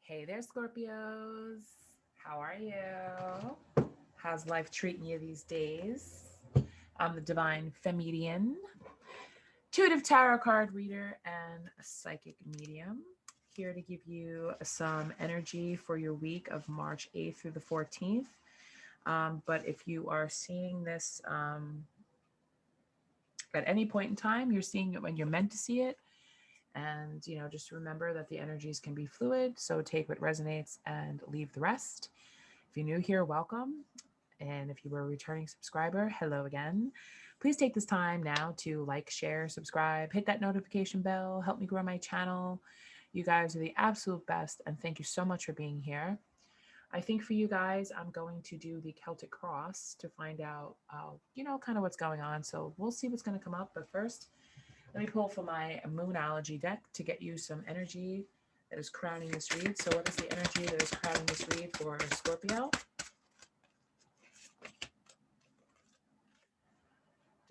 Hey there, Scorpios. How are you? How's life treating you these days? I'm the Divine Femedian, intuitive tarot card reader, and a psychic medium. Here to give you some energy for your week of March 8th through the 14th. But if you are seeing this at any point in time, you're seeing it when you're meant to see it. And, just remember that the energies can be fluid. So take what resonates and leave the rest. If you're new here, welcome. And if you were a returning subscriber, hello again. Please take this time now to like, share, subscribe, hit that notification bell, help me grow my channel. You guys are the absolute best. And thank you so much for being here. I think for you guys, I'm going to do the Celtic Cross to find out, kind of what's going on. So we'll see what's going to come up. But first, let me pull for my Moonology deck to get you some energy that is crowning this read. So what is the energy that is crowning this read for Scorpio?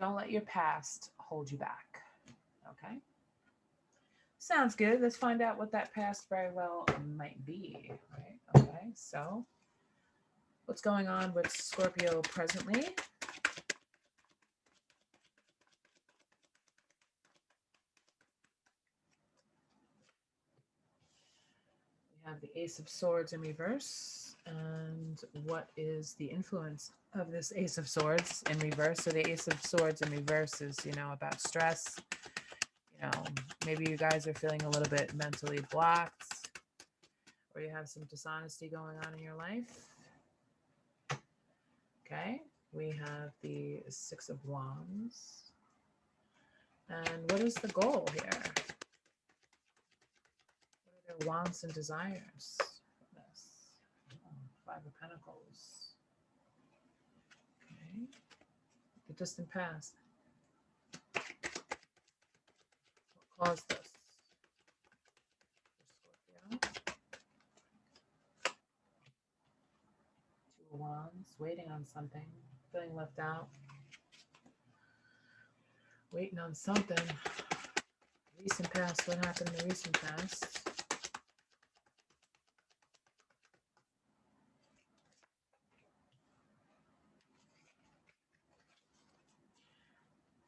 Don't let your past hold you back. Okay? Sounds good. Let's find out what that past very well might be. Right? Okay, so what's going on with Scorpio presently? We have the Ace of Swords in reverse. And what is the influence of this Ace of Swords in reverse? So the Ace of Swords in reverse is, about stress. Maybe you guys are feeling a little bit mentally blocked, or you have some dishonesty going on in your life. Okay, we have the Six of Wands. And what is the goal here? What are their wants and desires? This. Five of Pentacles. Okay, the distant past. What caused this? For Scorpio. Two of Wands, waiting on something, feeling left out, waiting on something. Recent past, what happened in the recent past?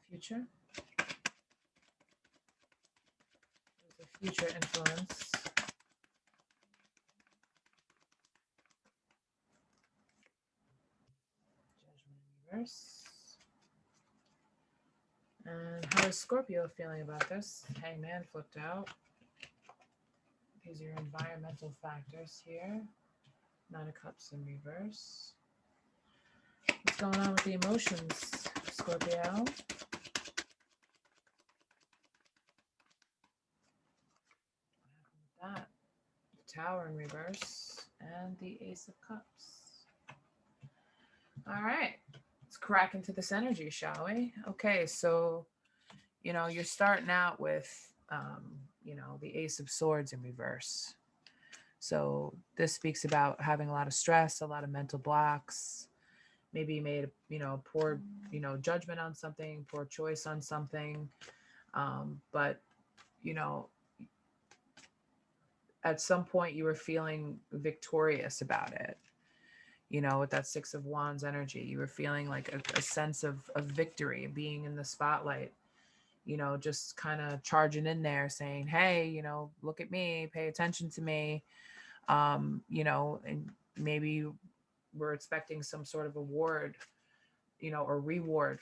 Future. There's a future influence. Judgment in reverse. And how is Scorpio feeling about this? Hangman flipped out. These are your environmental factors here. Nine of Cups in reverse. What's going on with the emotions, Scorpio? What happened with that? The Tower in reverse and the Ace of Cups. All right, let's crack into this energy, shall we? Okay, so, you're starting out with, the Ace of Swords in reverse. So this speaks about having a lot of stress, a lot of mental blocks. Maybe you made, poor, judgment on something, poor choice on something. But, you know, at some point you were feeling victorious about it. With that Six of Wands energy, you were feeling like a sense of victory, being in the spotlight, just kind of charging in there saying, hey, look at me, pay attention to me. And maybe you were expecting some sort of award, or reward,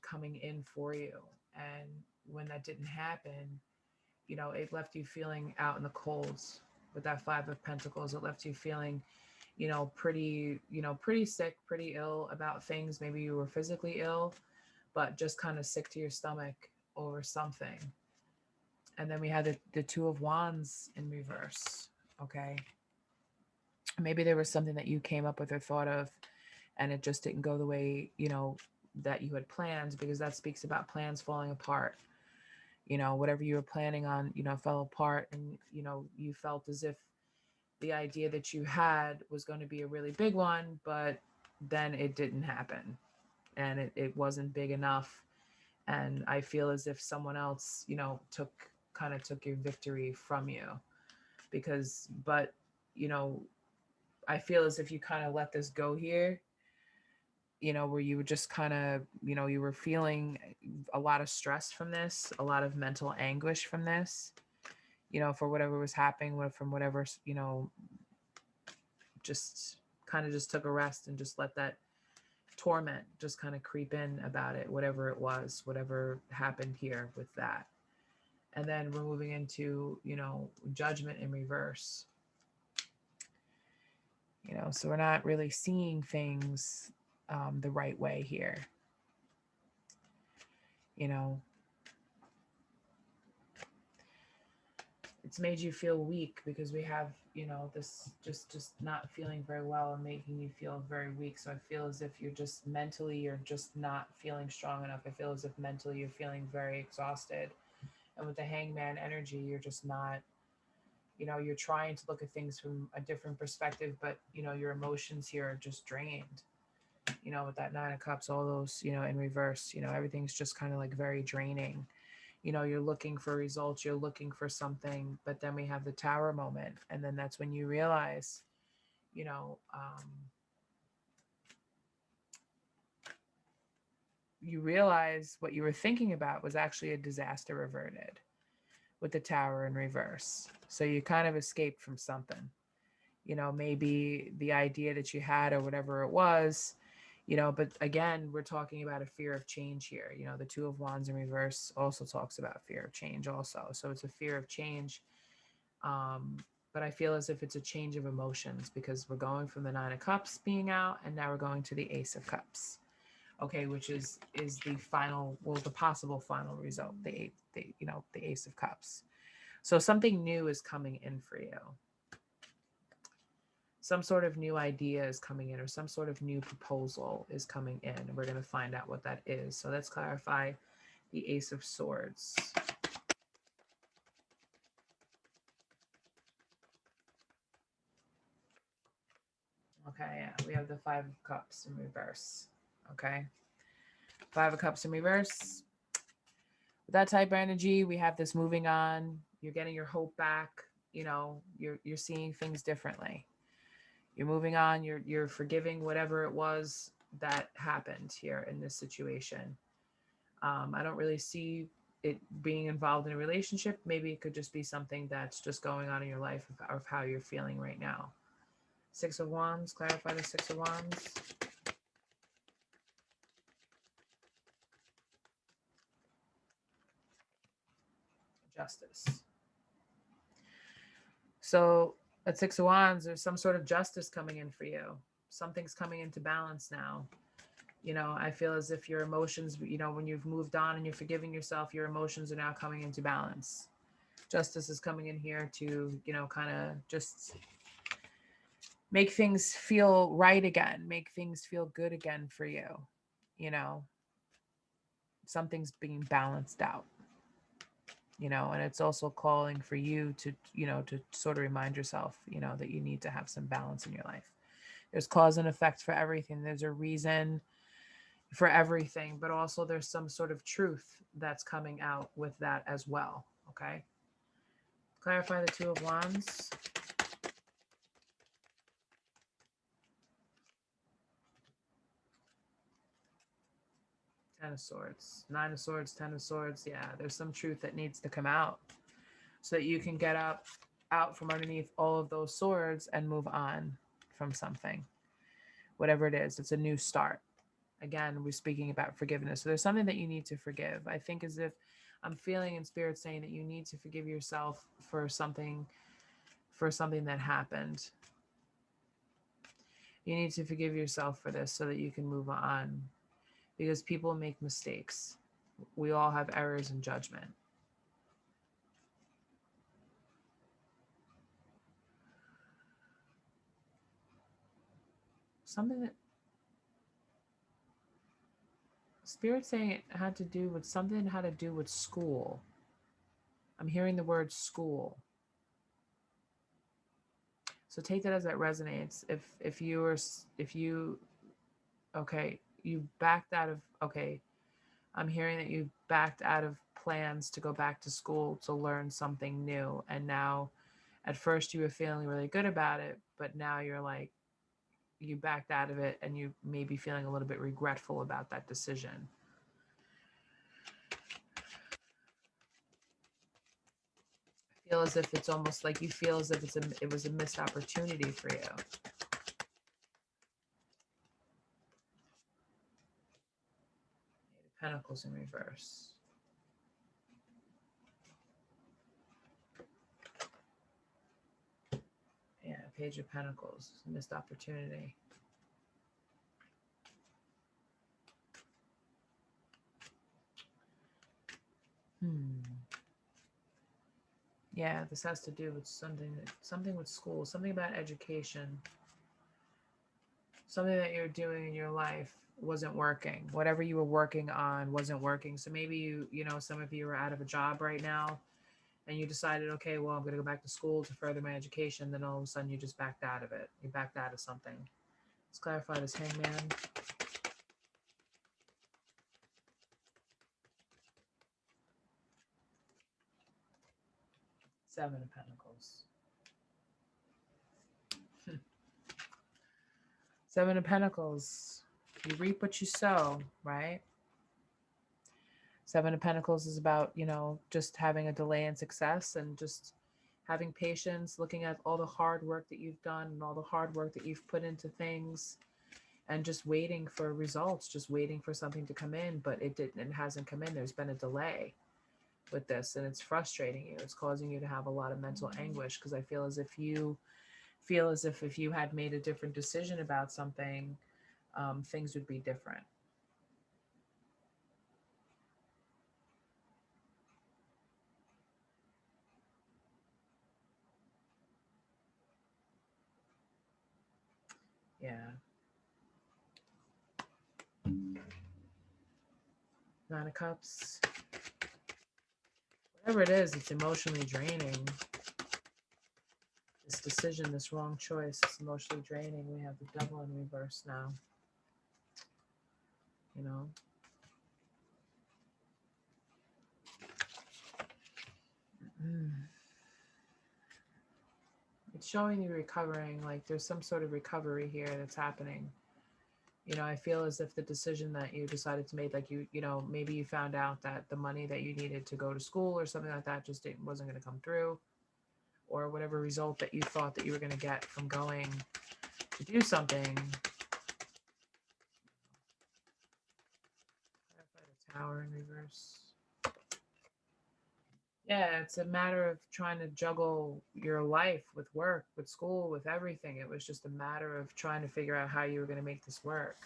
coming in for you. And when that didn't happen, it left you feeling out in the colds with that Five of Pentacles. It left you feeling, pretty sick, pretty ill about things. Maybe you were physically ill, but just kind of sick to your stomach over something. And then we had the Two of Wands in reverse. Okay. Maybe there was something that you came up with or thought of, and it just didn't go the way, that you had planned, because that speaks about plans falling apart. Whatever you were planning on, fell apart, and, you felt as if the idea that you had was going to be a really big one, but then it didn't happen, and it wasn't big enough. And I feel as if someone else, took your victory from you, but you know, I feel as if you kind of let this go here, where you were just kind of, you were feeling a lot of stress from this, a lot of mental anguish from this, for whatever was happening, from whatever, just kind of just took a rest and just let that torment just kind of creep in about it, whatever it was, whatever happened here with that. And then we're moving into, judgment in reverse. So we're not really seeing things the right way here. It's made you feel weak because we have, this just not feeling very well and making you feel very weak. So I feel as if you're just mentally, you're just not feeling strong enough. I feel as if mentally you're feeling very exhausted. And with the hangman energy, you're just not, you're trying to look at things from a different perspective, but, your emotions here are just drained. With that 9 of Cups, all those, in reverse, everything's just kind of like very draining. You're looking for results, you're looking for something, but then we have the Tower moment. And then that's when you realize, you realize what you were thinking about was actually a disaster averted with the Tower in reverse. So you kind of escaped from something, maybe the idea that you had or whatever it was, but again, we're talking about a fear of change here. The Two of Wands in reverse also talks about fear of change also. So it's a fear of change. But I feel as if it's a change of emotions because we're going from the 9 of Cups being out and now we're going to the Ace of Cups. Okay, which is the final, well, the possible final result, the Ace of Cups. So something new is coming in for you. Some sort of new idea is coming in or some sort of new proposal is coming in. And we're going to find out what that is. So let's clarify the Ace of Swords. Okay, yeah, we have the 5 of Cups in reverse. Okay, 5 of Cups in reverse. With that type of energy, we have this moving on. You're getting your hope back. You're seeing things differently. You're moving on. You're forgiving whatever it was that happened here in this situation. I don't really see it being involved in a relationship. Maybe it could just be something that's just going on in your life of how you're feeling right now. 6 of Wands, clarify the 6 of Wands. Justice. So at 6 of Wands, there's some sort of justice coming in for you. Something's coming into balance now. I feel as if your emotions, when you've moved on and you're forgiving yourself, your emotions are now coming into balance. Justice is coming in here to, kind of just make things feel right again, make things feel good again for you. Something's being balanced out, and it's also calling for you to, to sort of remind yourself, that you need to have some balance in your life. There's cause and effect for everything. There's a reason for everything, but also there's some sort of truth that's coming out with that as well. Okay. Clarify the 2 of Wands. Ten of Swords, 9 of Swords, 10 of Swords. Yeah, there's some truth that needs to come out so that you can get out from underneath all of those swords and move on from something. Whatever it is, it's a new start. Again, we're speaking about forgiveness. So there's something that you need to forgive. I think as if I'm feeling in spirit saying that you need to forgive yourself for something that happened. You need to forgive yourself for this so that you can move on. Because people make mistakes. We all have errors in judgment. Something that Spirit saying it had to do with something had to do with school. I'm hearing the word school. So take that as that resonates. If you okay, you backed out of, okay, I'm hearing that you backed out of plans to go back to school to learn something new, and now At first you were feeling really good about it, but now you're like, you backed out of it and you may be feeling a little bit regretful about that decision. I feel as if it's almost like you feel as if it was a missed opportunity for you. Eight of Pentacles in reverse. Yeah, Page of Pentacles, missed opportunity. Yeah, this has to do with something with school, something about education. Something that you're doing in your life wasn't working. Whatever you were working on wasn't working. So maybe some of you are out of a job right now and you decided, okay, well, I'm going to go back to school to further my education. Then all of a sudden you just backed out of it. You backed out of something. Let's clarify this Hangman. Seven of Pentacles. Seven of Pentacles. You reap what you sow, right? Seven of Pentacles is about, just having a delay in success and just having patience, looking at all the hard work that you've done and all the hard work that you've put into things and just waiting for results, just waiting for something to come in, but it hasn't come in. There's been a delay with this and it's frustrating you. It's causing you to have a lot of mental anguish because I feel as if if you had made a different decision about something, things would be different. Yeah. Nine of Cups. Whatever it is, it's emotionally draining. This decision, this wrong choice, is emotionally draining. We have the Devil in reverse now. It's showing you recovering, like there's some sort of recovery here that's happening. I feel as if the decision that you decided to make, like maybe you found out that the money that you needed to go to school or something like that just wasn't going to come through, or whatever result that you thought that you were going to get from going to do something. Tower in reverse. Yeah, it's a matter of trying to juggle your life with work, with school, with everything. It was just a matter of trying to figure out how you were going to make this work.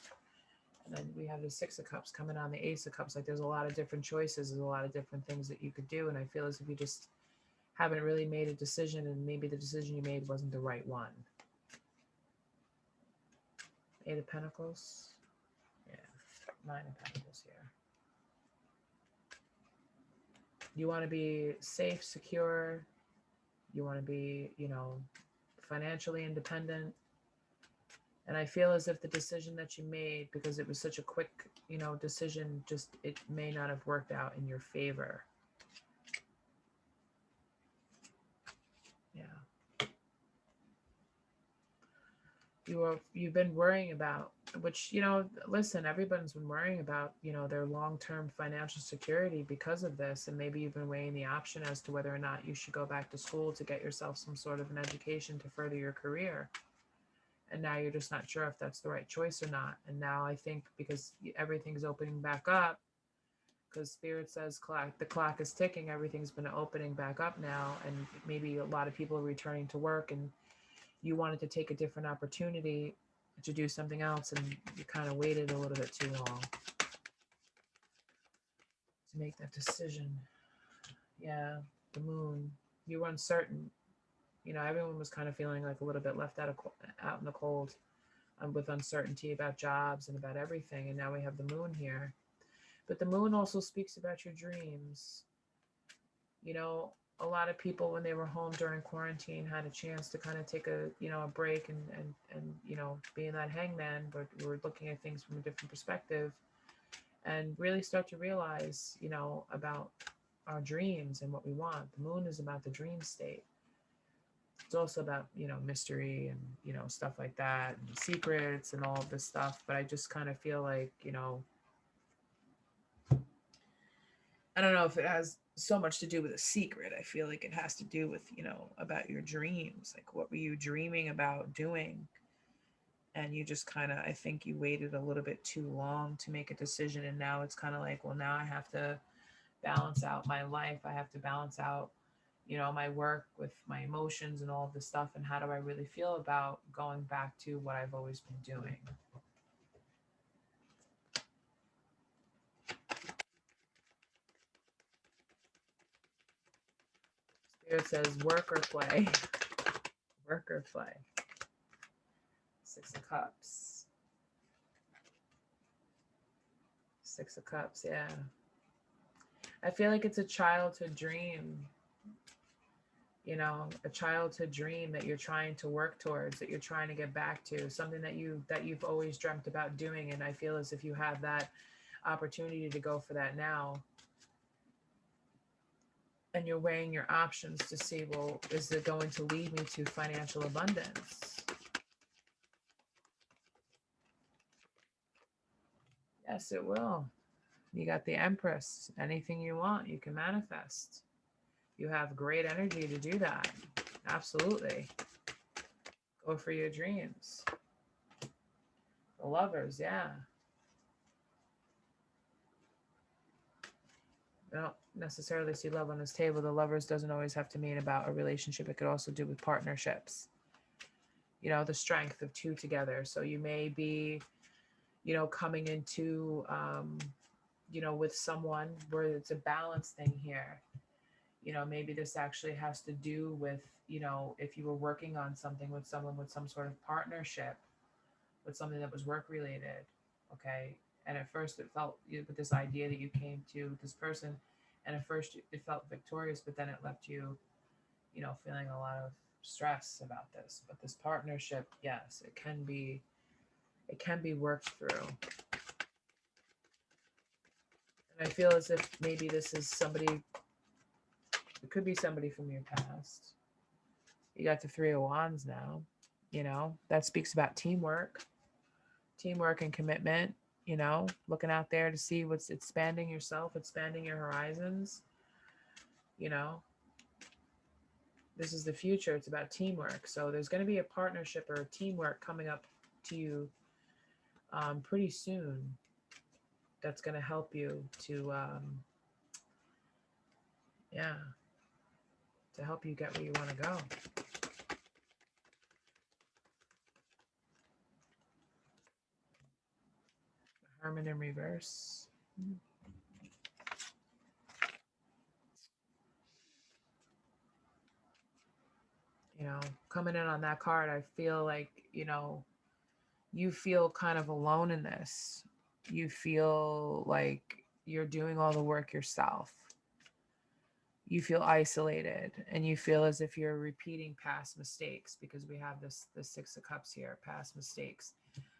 And then we have the Six of Cups coming on, the Ace of Cups. Like there's a lot of different choices. There's a lot of different things that you could do. And I feel as if you just haven't really made a decision and maybe the decision you made wasn't the right one. Eight of Pentacles. Yeah, Nine of Pentacles here. You want to be safe, secure. You want to be, financially independent. And I feel as if the decision that you made, because it was such a quick, decision, just it may not have worked out in your favor. Yeah. You've been worrying about, which, listen, everyone's been worrying about, their long-term financial security because of this. And maybe you've been weighing the option as to whether or not you should go back to school to get yourself some sort of an education to further your career. And now you're just not sure if that's the right choice or not. And now I think because everything's opening back up, because Spirit says the clock is ticking, everything's been opening back up now, and maybe a lot of people are returning to work, and you wanted to take a different opportunity to do something else, and you kind of waited a little bit too long to make that decision. Yeah, the Moon. You were uncertain. Everyone was kind of feeling like a little bit left out in the cold, with uncertainty about jobs and about everything. And now we have the Moon here. But the Moon also speaks about your dreams. A lot of people when they were home during quarantine had a chance to kind of take a break and be in that hangman, but we're looking at things from a different perspective and really start to realize, about our dreams and what we want. The Moon is about the dream state. It's also about, mystery and, stuff like that and secrets and all of this stuff. But I just kind of feel like, I don't know if it has so much to do with a secret. I feel like it has to do with, about your dreams. Like, what were you dreaming about doing? And you just kind of, I think you waited a little bit too long to make a decision. And now it's kind of like, well, now I have to balance out my life. I have to balance out, my work with my emotions and all of this stuff. And how do I really feel about going back to what I've always been doing? Spirit says work or play. Work or play. 6 of Cups. 6 of Cups, yeah. I feel like it's a childhood dream, a childhood dream that you're trying to work towards, that you're trying to get back to, something that you've always dreamt about doing. And I feel as if you have that opportunity to go for that now. And you're weighing your options to see, well, is it going to lead me to financial abundance? Yes, it will. You got the Empress. Anything you want, you can manifest. You have great energy to do that. Absolutely. Go for your dreams. The Lovers, yeah. I don't necessarily see love on this table. The Lovers doesn't always have to mean about a relationship. It could also do with partnerships. The strength of two together. So you may be, coming into, with someone where it's a balance thing here. Maybe this actually has to do with, if you were working on something with someone with some sort of partnership, with something that was work related. Okay. And at first it felt, with this idea that you came to this person, and at first it felt victorious, but then it left you, feeling a lot of stress about this. But this partnership, yes, it can be worked through. And I feel as if maybe this is somebody, it could be somebody from your past. You got the 3 of Wands now, that speaks about teamwork and commitment, looking out there to see what's expanding yourself, expanding your horizons, you know, this is the future. It's about teamwork. So there's going to be a partnership or a teamwork coming up to you pretty soon that's going to help you to, yeah, to help you get where you want to go. Hermit in reverse. Coming in on that card, I feel like, you feel kind of alone in this. You feel like you're doing all the work yourself. You feel isolated, and you feel as if you're repeating past mistakes, because we have the 6 of Cups here, past mistakes.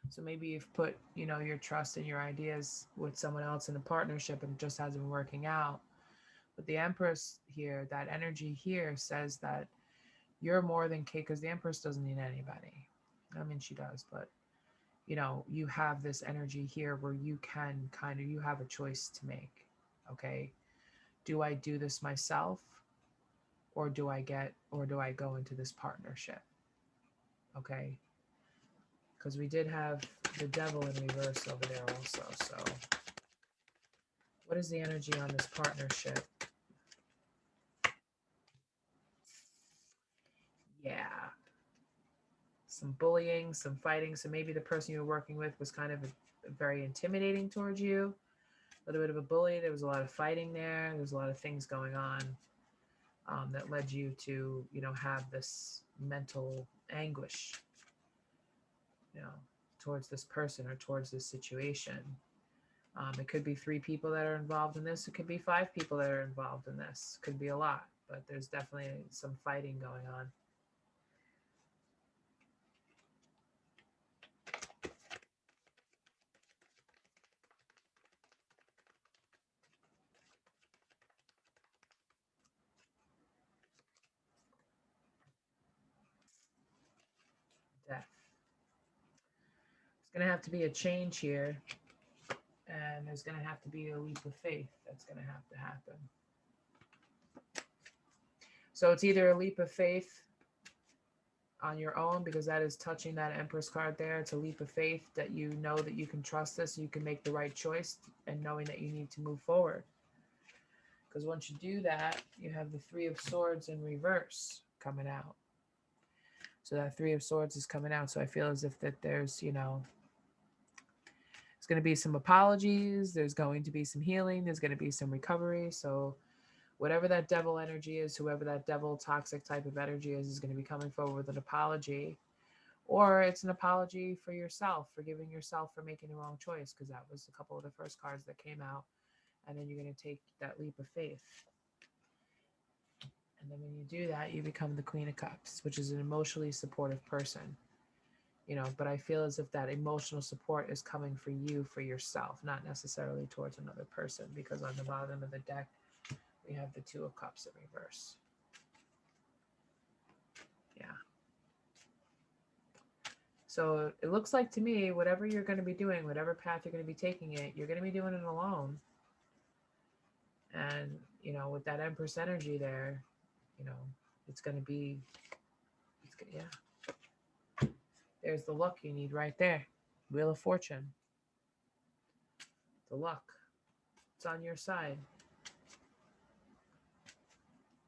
So maybe you've put, your trust and your ideas with someone else in a partnership and it just hasn't been working out. But the Empress here, that energy here says that you're more than capable, because the Empress doesn't need anybody. I mean, she does, but you have this energy here where you can you have a choice to make. Okay. Do I do this myself, or do I go into this partnership? Okay. Because we did have the Devil in reverse over there also. So what is the energy on this partnership? Yeah. Some bullying, some fighting. So maybe the person you were working with was kind of very intimidating towards you. A little bit of a bully. There was a lot of fighting there. There's a lot of things going on that led you to, have this mental anguish, towards this person or towards this situation. It could be 3 people that are involved in this. It could be 5 people that are involved in this. It could be a lot, but there's definitely some fighting going on. Death. It's going to have to be a change here. And there's going to have to be a leap of faith that's going to have to happen. So it's either a leap of faith on your own, because that is touching that Empress card there. It's a leap of faith that you know that you can trust this, you can make the right choice, and knowing that you need to move forward. Because once you do that, you have the Three of Swords in reverse coming out. So that Three of Swords is coming out. So I feel as if that there's, you know, there's going to be some apologies. There's going to be some healing. There's going to be some recovery. So whatever that devil energy is, whoever that devil toxic type of energy is going to be coming forward with an apology. Or it's an apology for yourself, forgiving yourself for making the wrong choice, because that was a couple of the first cards that came out. And then you're going to take that leap of faith. And then when you do that, you become the Queen of Cups, which is an emotionally supportive person. You know, but I feel as if that emotional support is coming for you, for yourself, not necessarily towards another person, because on the bottom of the deck, we have the Two of Cups in reverse. Yeah. So it looks like to me, whatever you're going to be doing, whatever path you're going to be taking it, you're going to be doing it alone. And, you know, with that Empress energy there, you know, it's going to be, yeah. There's the luck you need right there. Wheel of Fortune. The luck. It's on your side.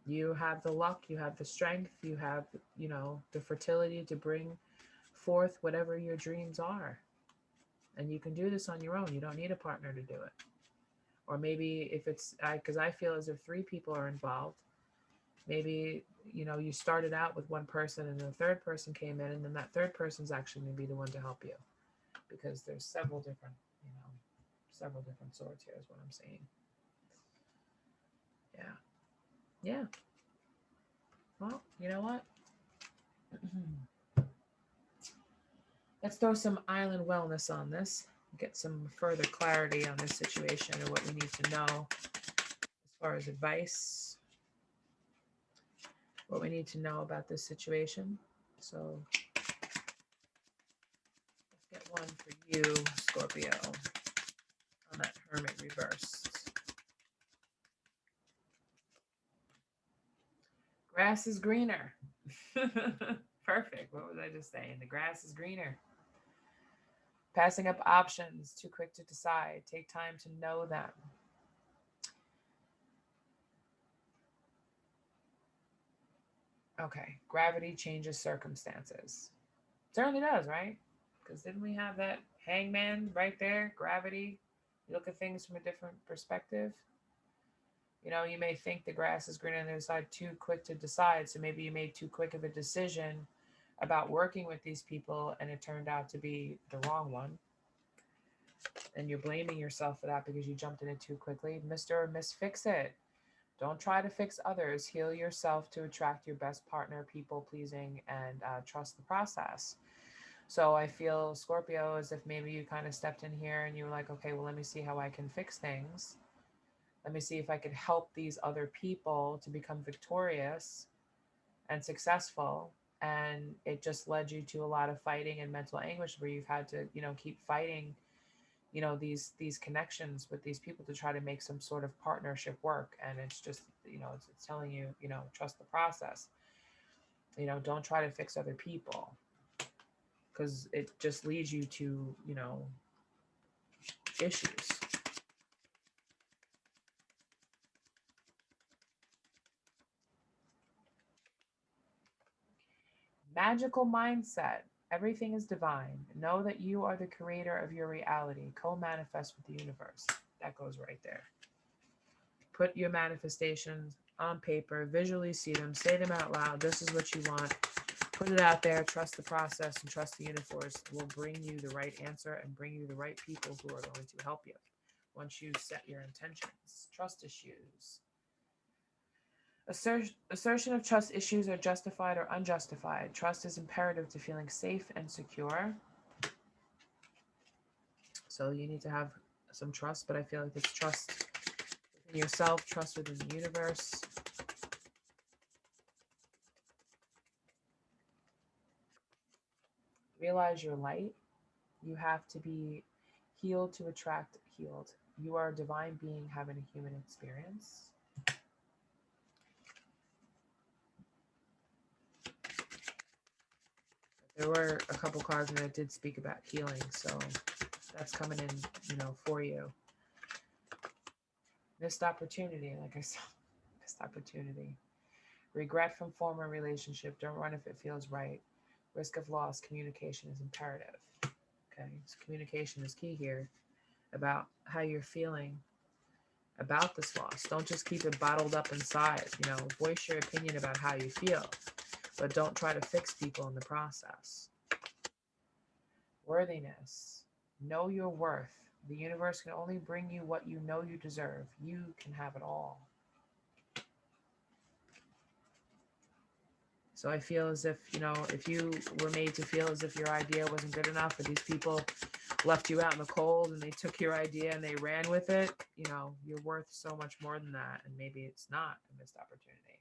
You have the luck, you have the strength, you have, you know, the fertility to bring forth whatever your dreams are. And you can do this on your own. You don't need a partner to do it. Or maybe if it's, because I feel as if 3 people are involved, maybe, you know, you started out with one person and the third person came in, and then that third person's actually going to be the one to help you. Because there's several different, you know, several different swords here is what I'm saying. Yeah. Yeah. Well, you know what? Let's throw some island wellness on this. Get some further clarity on this situation and what we need to know as far as advice. What we need to know about this situation. So let's get one for you, Scorpio, on that Hermit reversed. Grass is greener. Perfect. What was I just saying? The grass is greener. Passing up options, too quick to decide. Take time to know them. Okay, gravity changes circumstances. Certainly does, right? Because didn't we have that hangman right there? Gravity. You look at things from a different perspective. You know, you may think the grass is greener on the other side, too quick to decide. So maybe you made too quick of a decision about working with these people, and it turned out to be the wrong one. And you're blaming yourself for that because you jumped in it too quickly. Mr. or Miss Fix It. Don't try to fix others. Heal yourself to attract your best partner, people pleasing, and trust the process. So I feel, Scorpio, as if maybe you kind of stepped in here and you were like, okay, well, let me see how I can fix things. Let me see if I could help these other people to become victorious and successful. And it just led you to a lot of fighting and mental anguish where you've had to, you know, keep fighting, you know, these connections with these people to try to make some sort of partnership work. And it's just, you know, it's telling you, you know, trust the process. You know, don't try to fix other people, because it just leads you to, you know, issues. Magical mindset. Everything is divine. Know that you are the creator of your reality. Co-manifest with the universe. That goes right there. Put your manifestations on paper, visually see them, say them out loud. This is what you want. Put it out there, trust the process, and trust the universe will bring you the right answer and bring you the right people who are going to help you once you set your intentions. Trust issues. Assertion of trust issues are justified or unjustified. Trust is imperative to feeling safe and secure. So you need to have some trust, but I feel like it's trust within yourself, trust within the universe. Realize your light. You have to be healed to attract healed. You are a divine being having a human experience. There were a couple cards that did speak about healing, so that's coming in, for you. Missed opportunity, like I said, missed opportunity. Regret from former relationship. Don't run if it feels right. Risk of loss. Communication is imperative. Okay, so communication is key here about how you're feeling about this loss. Don't just keep it bottled up inside. Voice your opinion about how you feel, but don't try to fix people in the process. Worthiness. Know your worth. The universe can only bring you what you know you deserve. You can have it all. So I feel as if, if you were made to feel as if your idea wasn't good enough, or these people left you out in the cold and they took your idea and they ran with it, you're worth so much more than that. And maybe it's not a missed opportunity.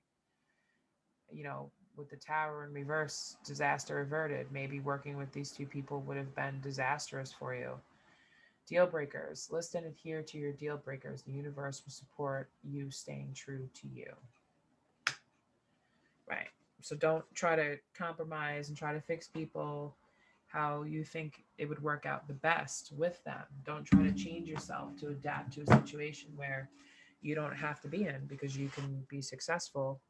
With the tower in reverse, disaster averted. Maybe working with these two people would have been disastrous for you. Deal breakers. List and adhere to your deal breakers. The universe will support you staying true to you. Right. So don't try to compromise and try to fix people how you think it would work out the best with them. Don't try to change yourself to adapt to a situation where you don't have to be in, because you can be successful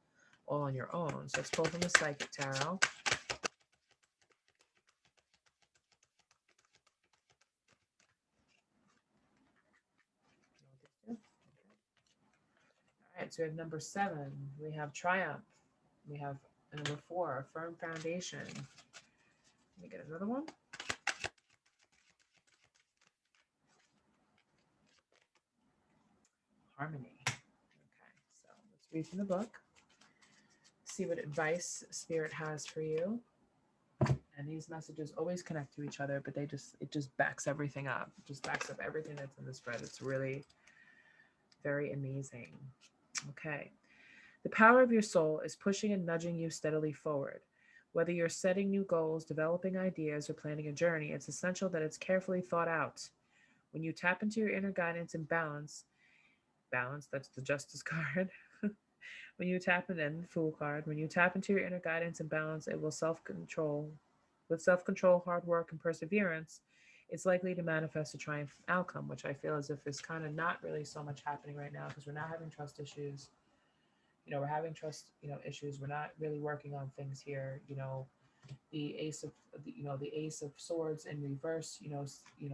all on your own. So let's pull from the Psychic Tarot. All right, so we have number 7. We have Triumph. We have number 4, a firm foundation. Let me get another one. Harmony. Okay, so let's read from the book. See what advice Spirit has for you. And these messages always connect to each other, but it just backs everything up. It just backs up everything that's in the spread. It's really very amazing. Okay. The power of your soul is pushing and nudging you steadily forward. Whether you're setting new goals, developing ideas, or planning a journey, it's essential that it's carefully thought out. When you tap into your inner guidance and balance, that's the Justice card. When you tap into the Fool card, when you tap into your inner guidance and balance, it will self-control. With self-control, hard work, and perseverance, it's likely to manifest a triumphant outcome, which I feel as if is kind of not really so much happening right now, because we're not having trust issues. We're having trust, issues. We're not really working on things here. The the Ace of Swords in reverse,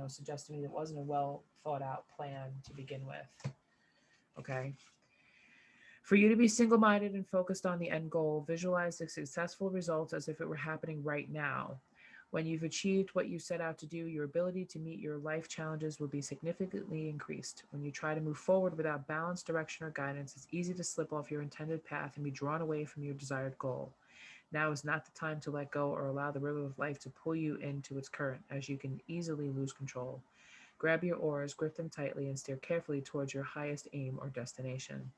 suggests to me that it wasn't a well thought out plan to begin with. Okay. For you to be single-minded and focused on the end goal, visualize the successful results as if it were happening right now. When you've achieved what you set out to do, your ability to meet your life challenges will be significantly increased. When you try to move forward without balance, direction, or guidance, it's easy to slip off your intended path and be drawn away from your desired goal. Now is not the time to let go or allow the river of life to pull you into its current, as you can easily lose control. Grab your oars, grip them tightly, and steer carefully towards your highest aim or destination.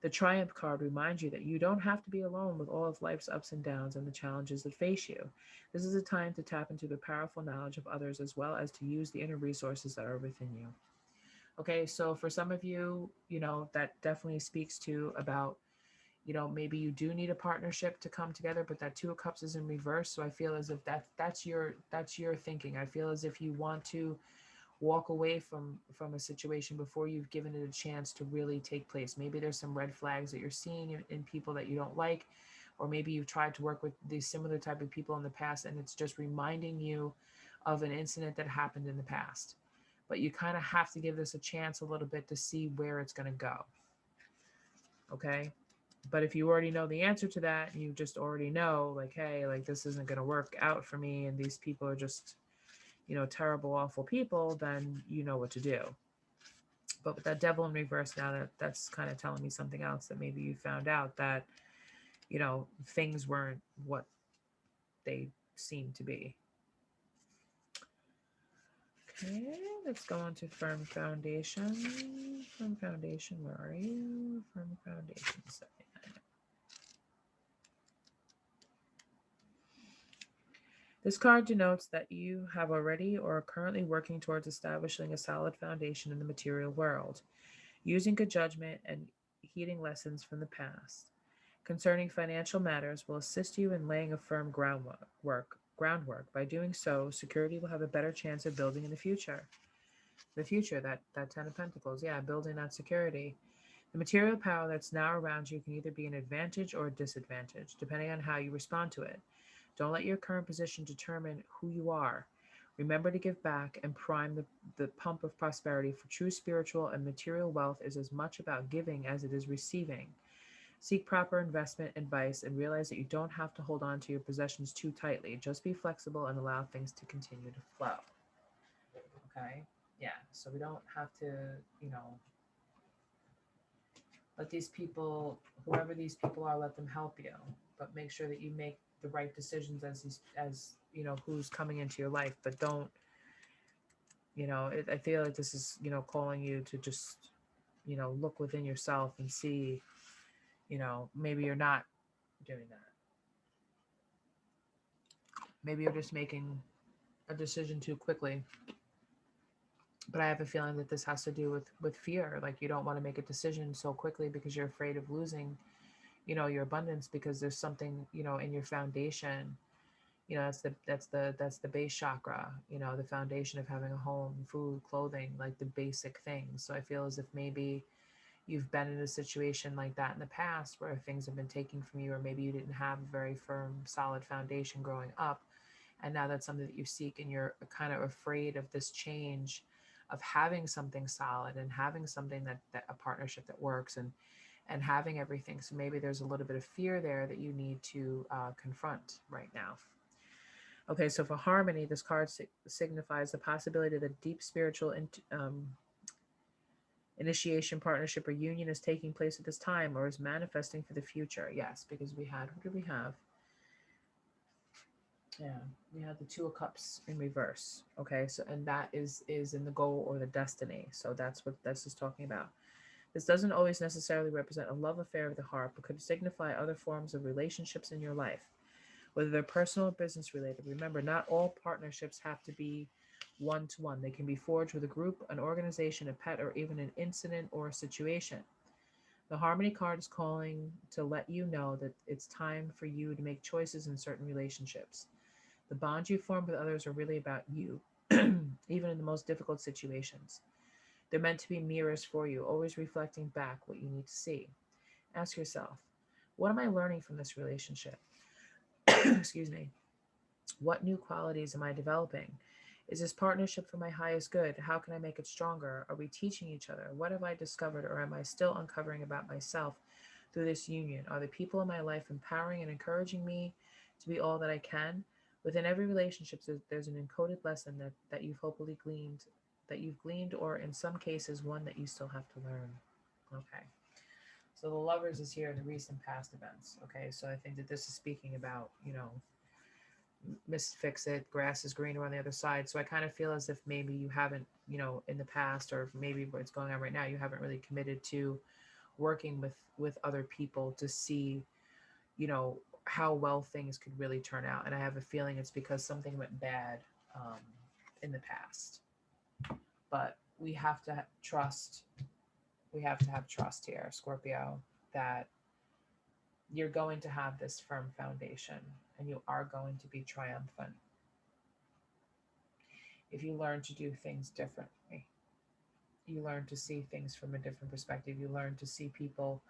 The Triumph card reminds you that you don't have to be alone with all of life's ups and downs and the challenges that face you. This is a time to tap into the powerful knowledge of others, as well as to use the inner resources that are within you. Okay, so for some of you, that definitely speaks to about, maybe you do need a partnership to come together, but that Two of Cups is in reverse. So I feel as if that's your thinking. I feel as if you want to walk away from a situation before you've given it a chance to really take place. Maybe there's some red flags that you're seeing in people that you don't like, or maybe you've tried to work with these similar type of people in the past, and it's just reminding you of an incident that happened in the past. But you kind of have to give this a chance a little bit to see where it's going to go. Okay? But if you already know the answer to that, and you just already know, like, hey, like, this isn't going to work out for me, and these people are just terrible, awful people, then you know what to do. But with that Devil in reverse now, that's kind of telling me something else, that maybe you found out that, things weren't what they seemed to be. Okay, let's go on to Firm Foundation. Firm Foundation, where are you? Firm Foundation, 79. This card denotes that you have already or are currently working towards establishing a solid foundation in the material world, using good judgment and heeding lessons from the past. Concerning financial matters will assist you in laying a firm groundwork. By doing so, security will have a better chance of building in the future. The future, that Ten of Pentacles, yeah, building that security. The material power that's now around you can either be an advantage or a disadvantage, depending on how you respond to it. Don't let your current position determine who you are. Remember to give back and prime the pump of prosperity, for true spiritual and material wealth is as much about giving as it is receiving. Seek proper investment advice and realize that you don't have to hold on to your possessions too tightly. Just be flexible and allow things to continue to flow. Okay? Yeah. So we don't have to, you know, let these people, whoever these people are, let them help you. But make sure that you make the right decisions as you know, who's coming into your life. But don't, you know, I feel like this is, you know, calling you to just, you know, look within yourself and see, you know, maybe you're not doing that. Maybe you're just making a decision too quickly. But I have a feeling that this has to do with fear. Like you don't want to make a decision so quickly because you're afraid of losing, you know, your abundance, because there's something, you know, in your foundation. You know, that's the base chakra, you know, the foundation of having a home, food, clothing, like the basic things. So I feel as if maybe you've been in a situation like that in the past where things have been taken from you, or maybe you didn't have a very firm, solid foundation growing up. And now that's something that you seek, and you're kind of afraid of this change of having something solid and having something that a partnership that works, and having everything. So maybe there's a little bit of fear there that you need to confront right now. Okay, so for harmony, this card signifies the possibility that deep spiritual initiation, partnership, or union is taking place at this time or is manifesting for the future. Yes, because we had, what did we have? Yeah, we had the Two of Cups in reverse. Okay, so and that is in the goal or the destiny. So that's what this is talking about. This doesn't always necessarily represent a love affair of the heart, but could signify other forms of relationships in your life, whether they're personal or business related. Remember, not all partnerships have to be one to one. They can be forged with a group, an organization, a pet, or even an incident or a situation. The Harmony card is calling to let you know that it's time for you to make choices in certain relationships. The bonds you form with others are really about you, even in the most difficult situations. They're meant to be mirrors for you, always reflecting back what you need to see. Ask yourself, what am I learning from this relationship? Excuse me. What new qualities am I developing? Is this partnership for my highest good? How can I make it stronger? Are we teaching each other? What have I discovered, or am I still uncovering about myself through this union? Are the people in my life empowering and encouraging me to be all that I can? Within every relationship, there's an encoded lesson that you've hopefully gleaned, or in some cases, one that you still have to learn. Okay. So the lovers is here in the recent past events. Okay. So I think that this is speaking about, you know, Miss Fix It, grass is greener on the other side. So I kind of feel as if maybe you haven't, you know, in the past, or maybe what's going on right now, you haven't really committed to working with other people to see, you know, how well things could really turn out. And I have a feeling it's because something went bad um, in the past. But we have to trust. We have to have trust here, Scorpio, that you're going to have this firm foundation and you are going to be triumphant if you learn to do things differently. You learn to see things from a different perspective. You learn to see people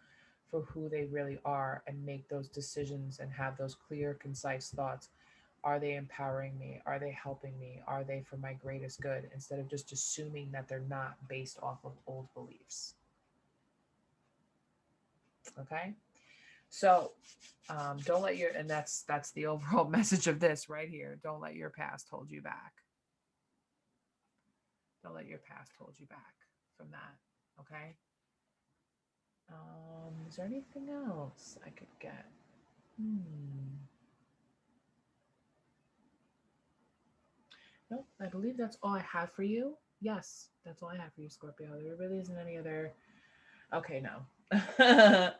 for who they really are and make those decisions and have those clear, concise thoughts. Are they empowering me? Are they helping me? Are they for my greatest good? Instead of just assuming that they're not, based off of old beliefs. Okay? So don't let your, and that's the overall message of this right here. Don't let your past hold you back. Don't let your past hold you back from that. Okay? Is there anything else I could get? Nope, I believe that's all I have for you. Yes, that's all I have for you, Scorpio. There really isn't any other. Okay, no.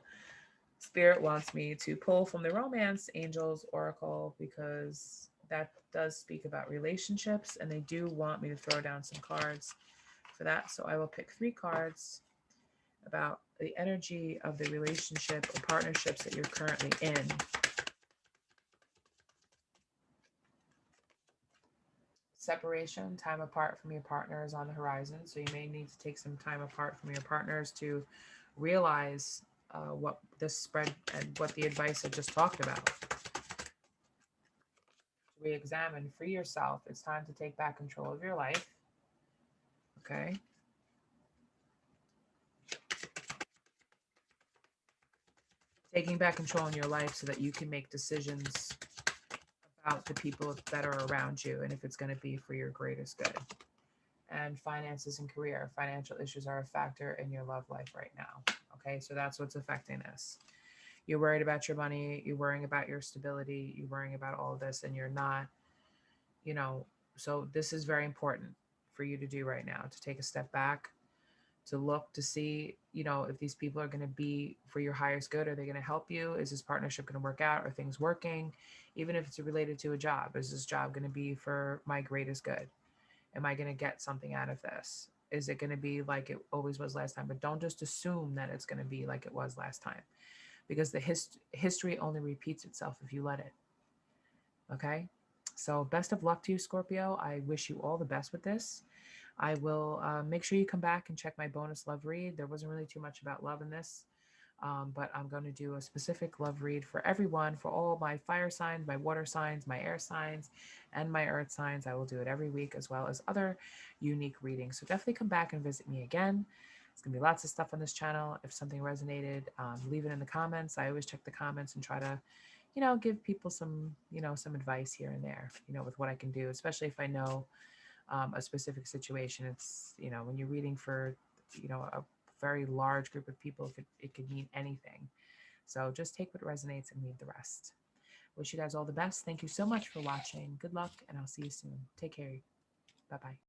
Spirit wants me to pull from the Romance Angels Oracle because that does speak about relationships, and they do want me to throw down some cards for that. So I will pick 3 cards about the energy of the relationship or partnerships that you're currently in. Separation, time apart from your partner is on the horizon. So you may need to take some time apart from your partners to realize what this spread and what the advice I just talked about. Re-examine, free yourself. It's time to take back control of your life. Okay. Taking back control in your life so that you can make decisions about the people that are around you and if it's going to be for your greatest good. And finances and career. Financial issues are a factor in your love life right now. Okay, so that's what's affecting this. You're worried about your money, you're worrying about your stability, you're worrying about all of this, and you're not, you know, so this is very important for you to do right now, to take a step back, to look to see, you know, if these people are going to be for your highest good. Are they going to help you? Is this partnership going to work out? Are things working? Even if it's related to a job, is this job going to be for my greatest good? Am I going to get something out of this? Is it going to be like it always was last time? But don't just assume that it's going to be like it was last time, because the history only repeats itself if you let it. Okay? So best of luck to you, Scorpio. I wish you all the best with this. I will make sure you come back and check my bonus love read. There wasn't really too much about love in this, but I'm going to do a specific love read for everyone, for all my fire signs, my water signs, my air signs, and my earth signs. I will do it every week, as well as other unique readings. So definitely come back and visit me again. There's going to be lots of stuff on this channel. If something resonated, leave it in the comments. I always check the comments and try to, you know, give people some, you know, some advice here and there, you know, with what I can do, especially if I know a specific situation. It's, you know, when you're reading for, you know, a very large group of people, it could mean anything. So just take what resonates and leave the rest. Wish you guys all the best. Thank you so much for watching. Good luck, and I'll see you soon. Take care. Bye-bye.